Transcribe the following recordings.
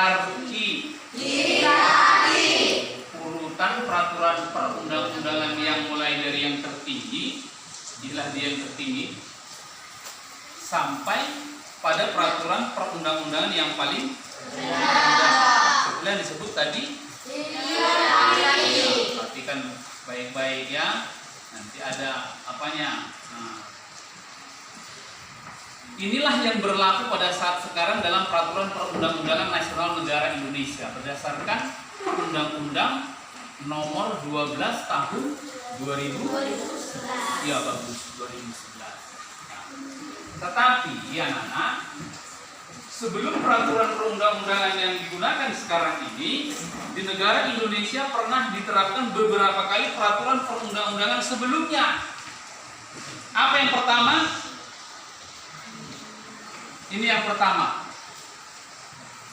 Hierarki urutan peraturan perundang-undangan yang mulai dari yang tertinggi, inilah dia yang tertinggi, sampai pada peraturan perundang-undangan yang paling rendah. Yang disebut tadi perhatikan baik-baik ya, nanti ada apanya. Inilah yang berlaku pada saat sekarang dalam peraturan perundang-undangan nasional negara Indonesia berdasarkan Undang-Undang Nomor 12 Tahun 2000. Ya bagus, 2011. Tetapi ya Nana, sebelum peraturan perundang-undangan yang digunakan sekarang ini, di negara Indonesia pernah diterapkan beberapa kali peraturan perundang-undangan sebelumnya. Apa yang pertama? Ini yang pertama.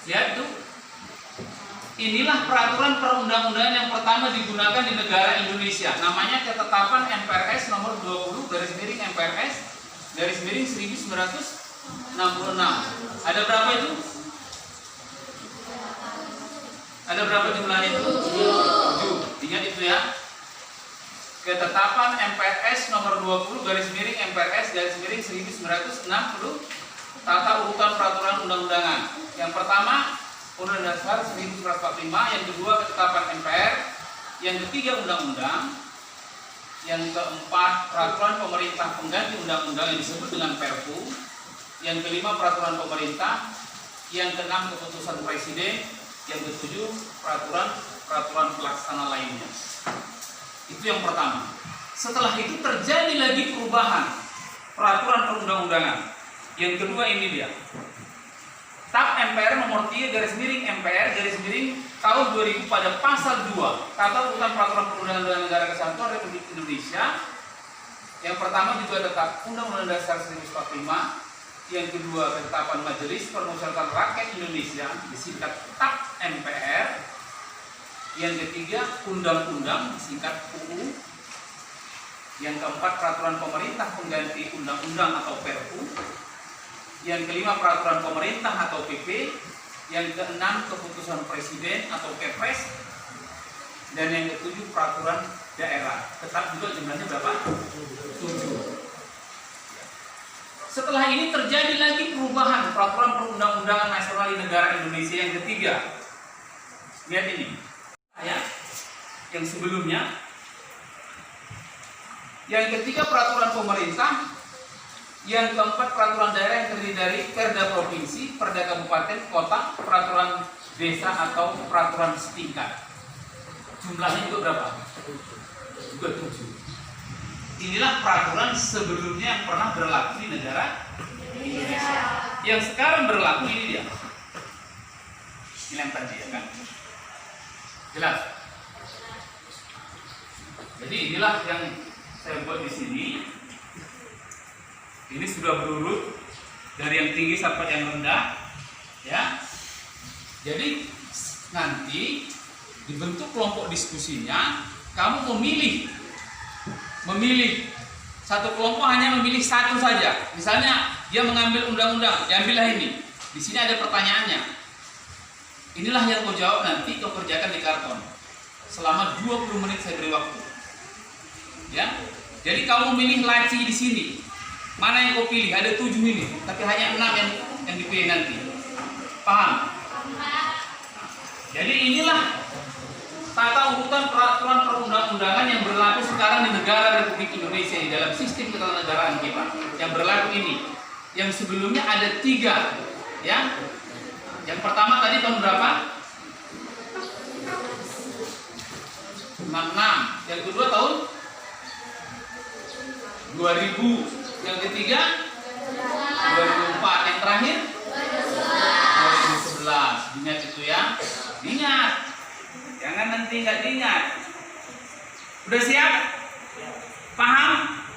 Lihat tuh. Inilah peraturan perundang-undangan yang pertama digunakan di negara Indonesia. Namanya Ketetapan MPRS nomor 20/MPRS/1966. Ada berapa itu? Ada berapa jumlahnya itu? 7. Ingat itu ya. Ketetapan MPRS nomor 20/MPRS/1960 tata urutan peraturan undang-undangan. Yang pertama Undang-Undang Dasar 1945, yang kedua Ketetapan MPR, yang ketiga undang-undang, yang keempat peraturan pemerintah pengganti undang-undang yang disebut dengan Perpu, yang kelima peraturan pemerintah, yang keenam keputusan presiden, yang ketujuh peraturan pelaksana lainnya. Itu yang pertama. Setelah itu terjadi lagi perubahan peraturan perundang-undangan. Yang kedua ini dia. TAP MPR nomor 3/MPR tahun 2000 pada pasal 2 tata urutan peraturan perundang-undangan negara kesatuan Republik Indonesia. Yang pertama juga tetap Undang-Undang Dasar 1945, yang kedua Ketetapan Majelis Permusyawaratan Rakyat Indonesia disingkat TAP MPR, yang ketiga Undang-Undang disingkat UU, yang keempat peraturan pemerintah pengganti undang-undang atau Perpu, yang kelima peraturan pemerintah atau PP, yang keenam keputusan presiden atau Kepres, dan yang ketujuh peraturan daerah. Tetap juga jumlahnya berapa? 7. Setelah ini terjadi lagi perubahan peraturan perundang-undangan nasional di negara Indonesia yang ketiga. Lihat ini ya, yang sebelumnya. Yang ketiga peraturan pemerintah, yang keempat peraturan daerah yang terdiri dari Perda provinsi, Perda kabupaten, kota, peraturan desa atau peraturan setingkat. Jumlahnya juga berapa? Juga 7. Inilah peraturan sebelumnya yang pernah berlaku di negara Indonesia. Yang sekarang berlaku ini dia. Ini yang tadi ya kan? Jelas? Jadi inilah yang saya buat di sini. Ini sudah berurut dari yang tinggi sampai yang rendah, ya. Jadi nanti dibentuk kelompok diskusinya, kamu memilih satu kelompok hanya memilih satu saja. Misalnya dia mengambil undang-undang, diambillah ini. Di sini ada pertanyaannya. Inilah yang kau jawab nanti, kau kerjakan di karton. Selama 20 menit saya beri waktu. Ya. Jadi kamu memilih laci di sini. Mana yang kau pilih? Ada 7 ini, tapi hanya 6 yang dipilih nanti. Paham? Jadi inilah tata urutan peraturan perundang-undangan yang berlaku sekarang di negara Republik Indonesia di dalam sistem ketatanegaraan kita. Yang berlaku ini. Yang sebelumnya ada 3, ya. Yang pertama tadi tahun berapa? 66. Yang kedua tahun 2000. Yang ketiga 2004, yang terakhir 2011. Ingat itu ya, ingat. Jangan nanti nggak diingat. Udah siap? Paham?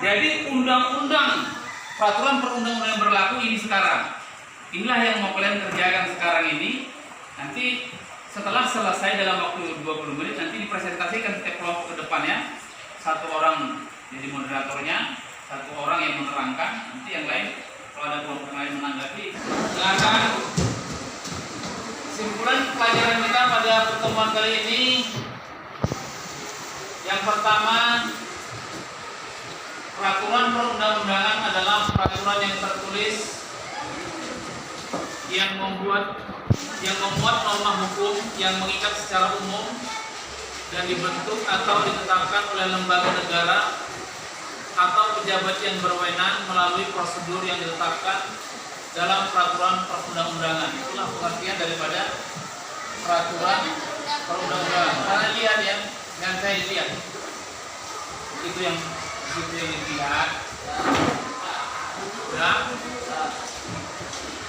Jadi undang-undang peraturan perundang-undangan yang berlaku ini sekarang. Inilah yang mau kalian kerjakan sekarang ini. Nanti setelah selesai dalam waktu 20 menit nanti dipresentasikan setiap kelompok ke depannya. Satu orang jadi moderatornya, satu orang yang menerangkan, nanti yang lain kalau ada kelompok lain menanggapi silakan. Kesimpulan pelajaran kita pada pertemuan kali ini, yang pertama, peraturan perundang-undangan adalah peraturan yang tertulis yang memuat norma hukum yang mengikat secara umum dan dibentuk atau ditetapkan oleh lembaga negara atau pejabat yang berwenang melalui prosedur yang ditetapkan dalam peraturan perundang-undangan. Itulah pengertian daripada peraturan perundang-undangan. Kalian lihat ya, yang saya lihat itu yang dilihat. Nah,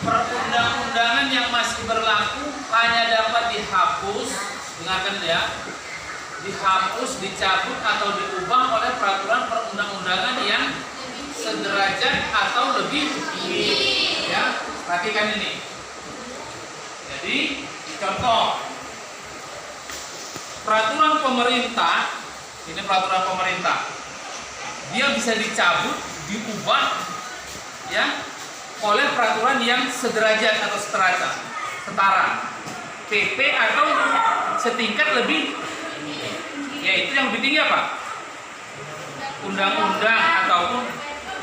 perundang-undangan yang masih berlaku hanya dapat dihapus, dengarkan ya, dihapus, dicabut atau diubah oleh peraturan perundang-undangan yang sederajat atau lebih tinggi. Ya, perhatikan ini. Jadi, contoh peraturan pemerintah, ini peraturan pemerintah, dia bisa dicabut, diubah, ya, oleh peraturan yang sederajat atau setara, PP atau setingkat lebih, yaitu yang lebih tinggi apa? Undang-undang ataupun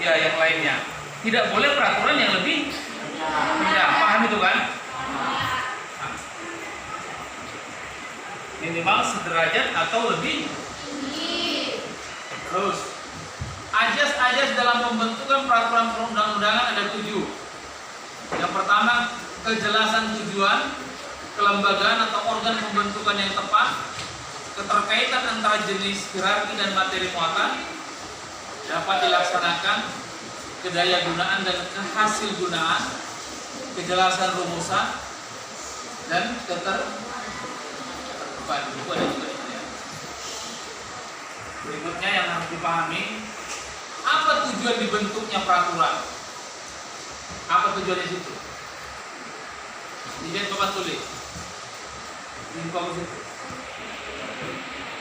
ya yang lainnya. Tidak boleh peraturan yang lebih rendah. Paham itu kan? Minimal sederajat atau lebih. Terus ajas-ajas dalam pembentukan peraturan perundang-undangan ada 7. Yang pertama, kejelasan tujuan, kelembagaan atau organ pembentukan yang tepat, keterkaitan antara jenis, hierarki dan materi muatan dapat dilaksanakan, kedaya gunaan dan kehasil gunaan, kejelasan rumusan dan ketertiban. Berikutnya yang harus dipahami, apa tujuan dibentuknya peraturan? Apa tujuannya situ? Lihat Bapak tulis. Ini Bapak situ.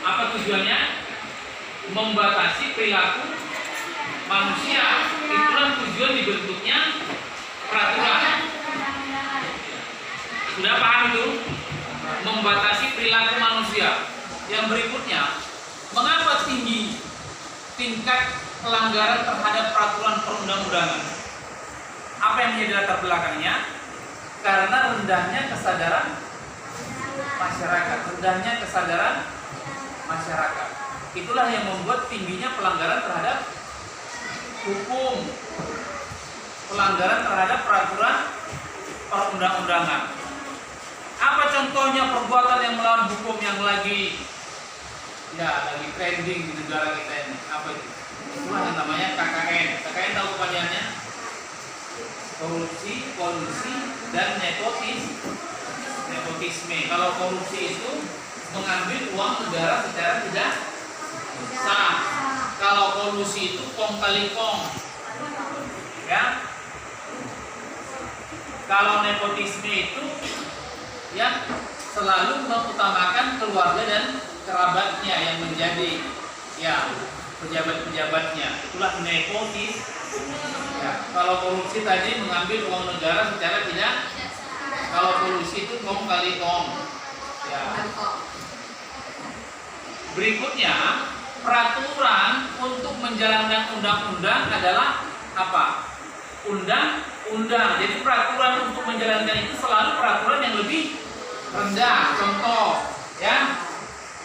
Apa tujuannya? Membatasi perilaku manusia. Itulah tujuan dibentuknya peraturan. Sudah paham itu? Membatasi perilaku manusia. Yang berikutnya, mengapa tinggi tingkat pelanggaran terhadap peraturan perundang-undangan? Apa yang menjadi latar belakangnya? Karena rendahnya kesadaran masyarakat. Itulah yang membuat tingginya pelanggaran terhadap hukum, pelanggaran terhadap peraturan perundang-undangan. Apa contohnya perbuatan yang melawan hukum yang lagi trending di negara kita ini? Apa itu? Itulah yang namanya KKN. KKN tahu kepanjangannya? Korupsi, kolusi, dan nepotisme. Kalau korupsi itu mengambil uang negara secara tidak sah. Kalau kolusi itu kong kali kong, ya. Kalau nepotisme itu ya selalu mengutamakan keluarga dan kerabatnya yang menjadi ya pejabat-pejabatnya. Itulah nepotisme. Ya, kalau korupsi tadi mengambil uang negara secara tidak. Kalau kolusi itu kong kali kong. Ya. Berikutnya, peraturan untuk menjalankan undang-undang adalah apa? Undang-undang. Jadi peraturan untuk menjalankan itu selalu peraturan yang lebih rendah. Contoh, ya.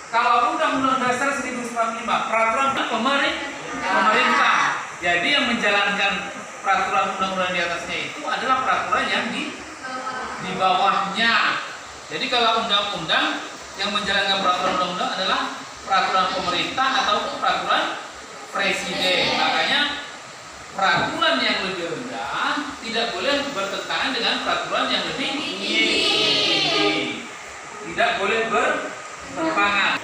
Kalau Undang-Undang Dasar 1945, peraturan pemerintah. Jadi yang menjalankan peraturan undang-undang di atasnya itu adalah peraturan yang di bawahnya. Jadi kalau undang-undang yang menjalankan peraturan undang-undang adalah peraturan pemerintah atau peraturan presiden. Makanya peraturan yang lebih rendah tidak boleh bertentangan dengan peraturan yang lebih tinggi. Tidak boleh bertentangan.